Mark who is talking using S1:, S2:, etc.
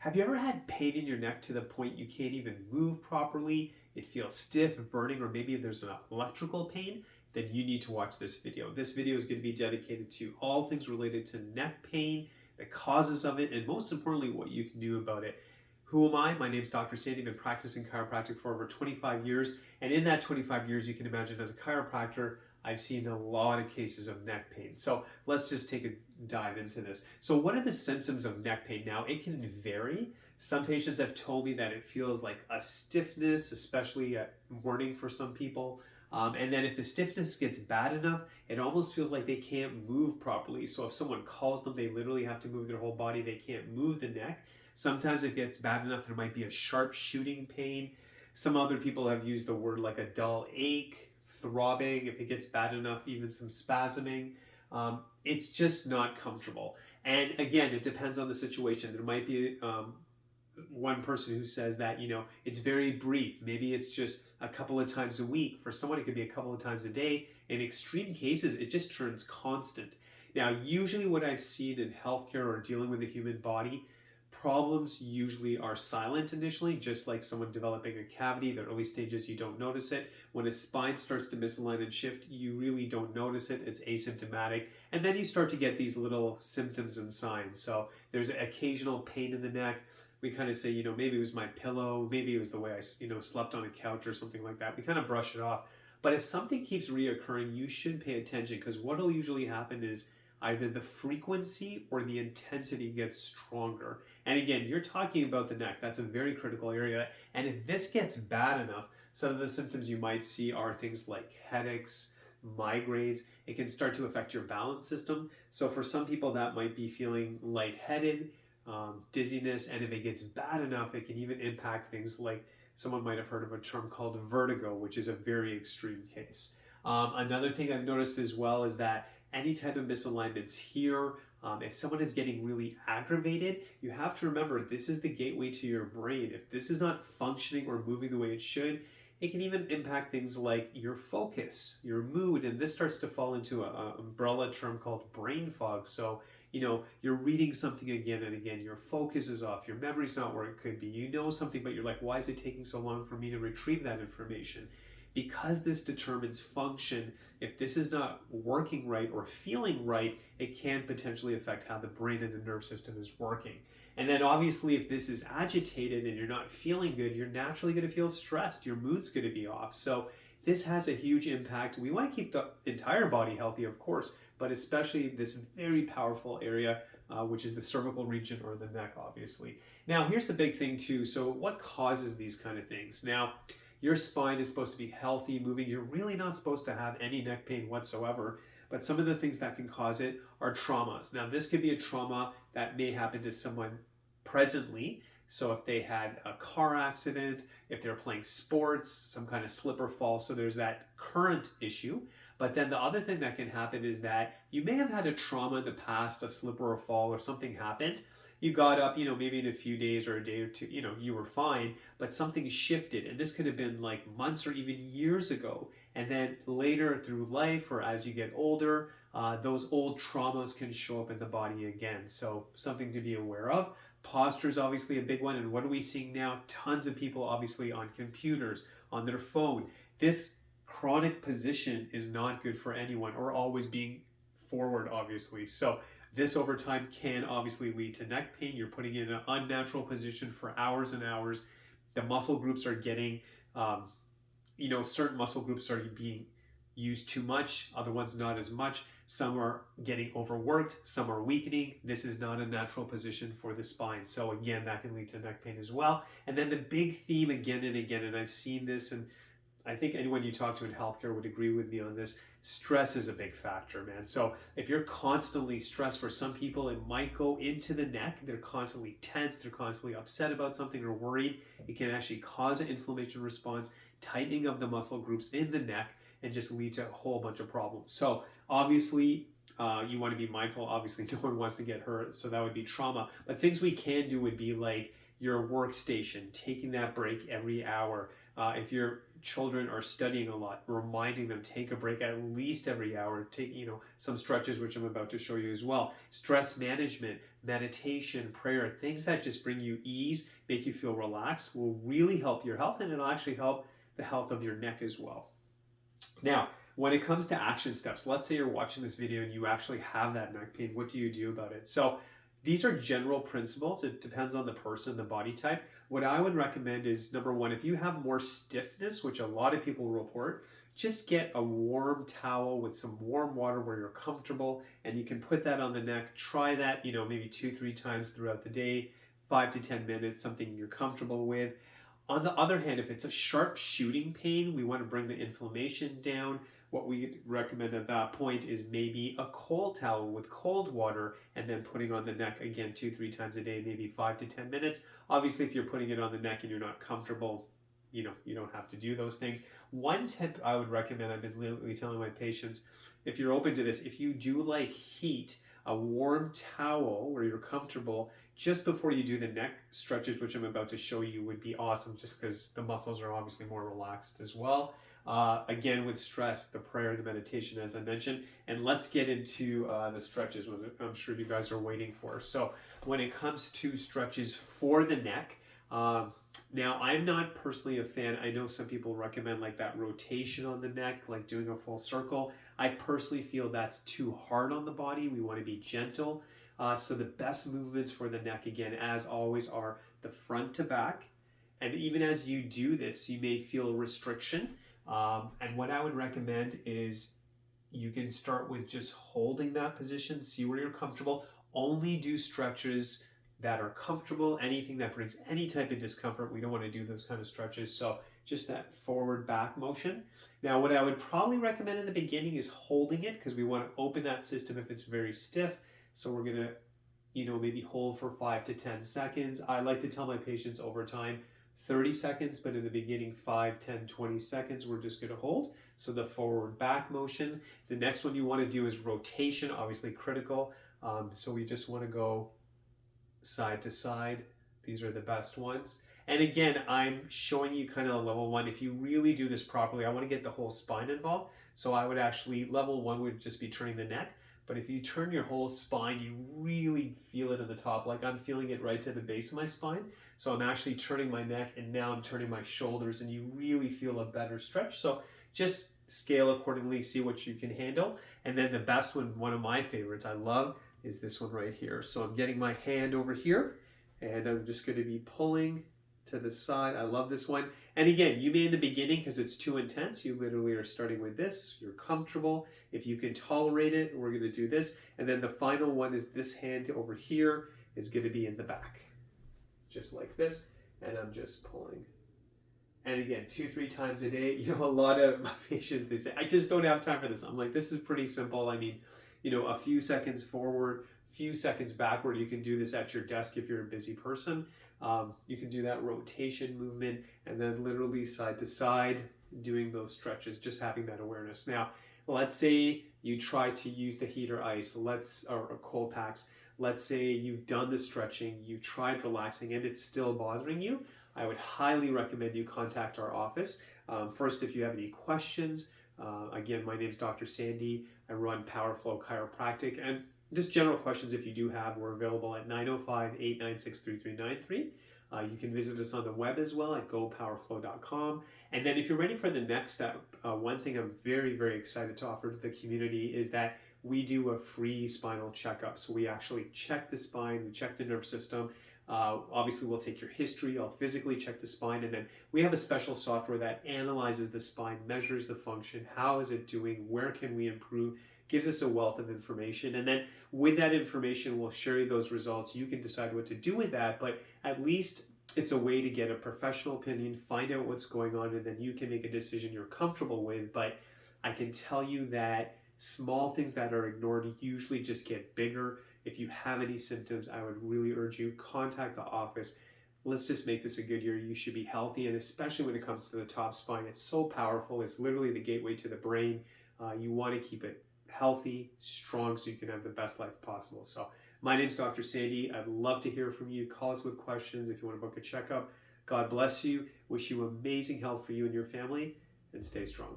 S1: Have you ever had pain in your neck to the point you can't even move properly? It feels stiff, burning, or maybe there's an electrical pain? Then you need to watch this video. This video is going to be dedicated to all things related to neck pain, the causes of it, and most importantly, what you can do about it. Who am I? My name is Dr. Sandy. I've been practicing chiropractic for over 25 years. And in that 25 years, you can imagine as a chiropractor, I've seen a lot of cases of neck pain. So let's just take a dive into this. So what are the symptoms of neck pain? Now, it can vary. Some patients have told me that it feels like a stiffness, especially at morning for some people. And then if the stiffness gets bad enough, it almost feels like they can't move properly. So if someone calls them, they literally have to move their whole body. They can't move the neck. Sometimes it gets bad enough, there might be a sharp shooting pain. Some other people have used the word like a dull ache, throbbing, if it gets bad enough, even some spasming. It's just not comfortable. And again, it depends on the situation. There might be one person who says that, it's very brief. Maybe it's just a couple of times a week. For someone, it could be a couple of times a day. In extreme cases, it just turns constant. Now, usually what I've seen in healthcare or dealing with the human body, problems usually are silent initially, just like someone developing a cavity. The early stages, you don't notice it. When a spine starts to misalign and shift, you really don't notice it. It's asymptomatic. And then you start to get these little symptoms and signs. So there's occasional pain in the neck. We kind of say, maybe it was my pillow, maybe it was the way I, slept on a couch or something like that. We kind of brush it off. But if something keeps reoccurring, you should pay attention, because what will usually happen is either the frequency or the intensity gets stronger. And again, you're talking about the neck. That's a very critical area. And if this gets bad enough, some of the symptoms you might see are things like headaches, migraines. It can start to affect your balance system. So for some people, that might be feeling lightheaded, dizziness. And if it gets bad enough, it can even impact things like, someone might have heard of a term called vertigo, which is a very extreme case. Another thing I've noticed as well is that any type of misalignments here, if someone is getting really aggravated, you have to remember this is the gateway to your brain. If this is not functioning or moving the way it should, it can even impact things like your focus, your mood, and this starts to fall into an umbrella term called brain fog. So, you're reading something again and again, your focus is off, your memory's not where it could be, something, but you're like, why is it taking so long for me to retrieve that information? Because this determines function, if this is not working right or feeling right, it can potentially affect how the brain and the nerve system is working. And then obviously, if this is agitated and you're not feeling good, you're naturally going to feel stressed. Your mood's going to be off. So this has a huge impact. We want to keep the entire body healthy, of course, but especially this very powerful area, which is the cervical region or the neck, obviously. Now, here's the big thing too. So what causes these kind of things? Now, your spine is supposed to be healthy, moving. You're really not supposed to have any neck pain whatsoever. But some of the things that can cause it are traumas. Now, this could be a trauma that may happen to someone presently. So if they had a car accident, if they're playing sports, some kind of slip or fall, so there's that current issue. But then the other thing that can happen is that you may have had a trauma in the past, a slip or a fall or something happened. You got up, maybe in a few days or a day or two, you were fine, but something shifted. And this could have been like months or even years ago. And then later through life or as you get older, those old traumas can show up in the body again. So something to be aware of. Posture is obviously a big one. And what are we seeing now? Tons of people obviously on computers, on their phone. This chronic position is not good for anyone, or always being forward, obviously. So this over time can obviously lead to neck pain. You're putting in an unnatural position for hours and hours. The muscle groups are getting, certain muscle groups are being used too much, other ones not as much. Some are getting overworked, some are weakening. This is not a natural position for the spine. So again, that can lead to neck pain as well. And then the big theme again and again, and I've seen this, and I think anyone you talk to in healthcare would agree with me on this, stress is a big factor, man. So if you're constantly stressed, for some people, it might go into the neck. They're constantly tense, they're constantly upset about something or worried. It can actually cause an inflammation response, tightening of the muscle groups in the neck, and just lead to a whole bunch of problems. So obviously, you want to be mindful. Obviously, no one wants to get hurt, so that would be trauma. But things we can do would be like, your workstation, taking that break every hour. If your children are studying a lot, reminding them take a break at least every hour. Take some stretches, which I'm about to show you as well. Stress management, meditation, prayer, things that just bring you ease, make you feel relaxed, will really help your health, and it'll actually help the health of your neck as well. Now, when it comes to action steps, let's say you're watching this video and you actually have that neck pain. What do you do about it? So these are general principles. It depends on the person, the body type. What I would recommend is, number one, if you have more stiffness, which a lot of people report, just get a warm towel with some warm water where you're comfortable, and you can put that on the neck. Try that, maybe 2-3 times throughout the day, 5 to 10 minutes, something you're comfortable with. On the other hand, if it's a sharp shooting pain, we want to bring the inflammation down. What we recommend at that point is maybe a cold towel with cold water and then putting on the neck again 2-3 times a day, maybe 5 to 10 minutes. Obviously, if you're putting it on the neck and you're not comfortable, you don't have to do those things. One tip I would recommend, I've been literally telling my patients, if you're open to this, if you do like heat, a warm towel where you're comfortable just before you do the neck stretches, which I'm about to show you, would be awesome, just because the muscles are obviously more relaxed as well. Again, with stress, the prayer, the meditation, as I mentioned. And let's get into the stretches, which I'm sure you guys are waiting for. So when it comes to stretches for the neck, now I'm not personally a fan. I know some people recommend like that rotation on the neck, like doing a full circle. I personally feel that's too hard on the body. We want to be gentle. So the best movements for the neck, again, as always, are the front to back. And even as you do this, you may feel restriction. And what I would recommend is you can start with just holding that position, see where you're comfortable. Only do stretches that are comfortable. Anything that brings any type of discomfort, we don't want to do those kind of stretches. So just that forward back motion. Now, what I would probably recommend in the beginning is holding it, because we want to open that system if it's very stiff. So we're going to, maybe hold for 5 to 10 seconds. I like to tell my patients over time, 30 seconds, but in the beginning, 5, 10, 20 seconds, we're just going to hold. So the forward back motion. The next one you want to do is rotation, obviously critical. So we just want to go side to side. These are the best ones. And again, I'm showing you kind of level 1. If you really do this properly, I want to get the whole spine involved. So I would actually, level 1 would just be turning the neck. But if you turn your whole spine, you really feel it at the top. Like I'm feeling it right to the base of my spine. So I'm actually turning my neck, and now I'm turning my shoulders, and you really feel a better stretch. So just scale accordingly, see what you can handle. And then the best one of my favorites I love, is this one right here. So I'm getting my hand over here, and I'm just going to be pulling to the side. I love this one. And again, you may in the beginning, because it's too intense, you literally are starting with this. You're comfortable. If you can tolerate it, we're going to do this. And then the final one is this hand over here is going to be in the back. Just like this. And I'm just pulling. And again, 2-3 times a day. A lot of my patients, they say, I just don't have time for this. I'm like, this is pretty simple. I mean, a few seconds forward, few seconds backward. You can do this at your desk if you're a busy person. You can do that rotation movement, and then literally side to side doing those stretches, just having that awareness. Now, let's say you try to use the heat or ice, or cold packs. Let's say you've done the stretching, you've tried relaxing, and it's still bothering you. I would highly recommend you contact our office. First, if you have any questions, again, my name is Dr. Sandy. I run Powerflow Chiropractic, and just general questions if you do have, we're available at 905-896-3393. You can visit us on the web as well at gopowerflow.com. And then if you're ready for the next step, one thing I'm very, very excited to offer to the community is that we do a free spinal checkup. So we actually check the spine, we check the nerve system. Obviously, we'll take your history, I'll physically check the spine, and then we have a special software that analyzes the spine, measures the function, how is it doing, where can we improve, gives us a wealth of information. And then with that information, we'll share you those results. You can decide what to do with that, but at least it's a way to get a professional opinion, find out what's going on, and then you can make a decision you're comfortable with. But I can tell you that small things that are ignored usually just get bigger. If you have any symptoms, I would really urge you, contact the office. Let's just make this a good year. You should be healthy, and especially when it comes to the top spine, it's so powerful. It's literally the gateway to the brain. You want to keep it healthy, strong, so you can have the best life possible. So My name's Dr. Sandy. I'd love to hear from you. Call us with questions if you want to book a checkup. God bless you. Wish you amazing health for you and your family, and stay strong.